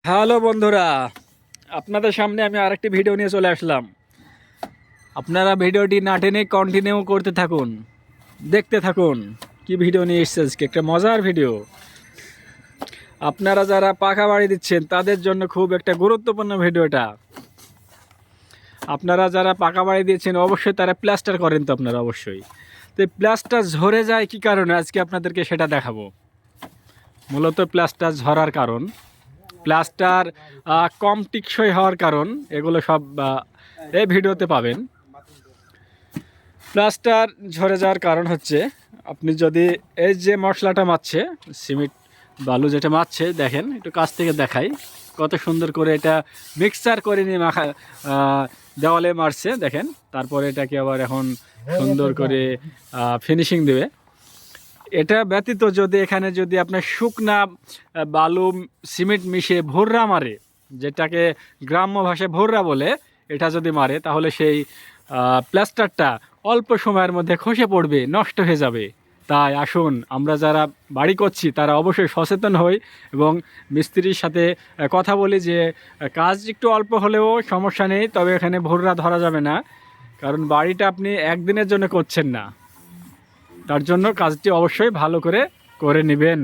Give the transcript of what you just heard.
Hello বন্ধুরা, আপনাদের সামনে আমি আরেকটি ভিডিও নিয়ে চলে আসলাম। আপনারা ভিডিওটি না টেনে কন্টিনিউ করতে থাকুন, দেখতে থাকুন। কি ভিডিও নিয়ে এসেছে আজকে? একটা মজার ভিডিও। আপনারা যারা পাকা বাড়ি দিচ্ছেন তাদের জন্য খুব একটা গুরুত্বপূর্ণ ভিডিওটা। আপনারা যারা পাকা বাড়ি দিয়েছেন অবশ্যই তারা প্লাস্টার করেন, তো আপনারা অবশ্যই তো প্লাস্টার ঝরে যায় কি কারণে আজকে আপনাদেরকে সেটা দেখাবো। মূলত প্লাস্টার ঝরার কারণ, প্লাস্টার কম টিকসই হওয়ার কারণ, এগুলো সব এই ভিডিওতে পাবেন। প্লাস্টার ঝরে যাওয়ার কারণ হচ্ছে, আপনি যদি এই যে মশলাটা মারছে, সিমেন্ট বালু যেটা মারছে, দেখেন একটু কাছ থেকে দেখাই কত সুন্দর করে এটা মিক্সচার করে নিয়ে মাখা দেওয়ালে মারছে দেখেন। তারপরে এটাকে আবার এখন সুন্দর করে ফিনিশিং দেবে। এটা ব্যতীত যদি এখানে যদি আপনার শুকনা বালু সিমেন্ট মিশিয়ে ভোররা মারে, যেটাকে গ্রাম্য ভাষায় ভোররা বলে, এটা যদি মারে তাহলে সেই প্লাস্টারটা অল্প সময়ের মধ্যে খসে পড়বে, নষ্ট হয়ে যাবে। তাই আসুন আমরা যারা বাড়ি করছি তারা অবশ্যই সচেতন হই এবং মিস্ত্রির সাথে কথা বলি যে কাজ একটু অল্প হলেও সমস্যা নেই, তবে এখানে ভোররা ধরা যাবে না, কারণ বাড়িটা আপনি একদিনের জন্য করছেন না। তার জন্য কাজটি অবশ্যই ভালো করে করে নেবেন।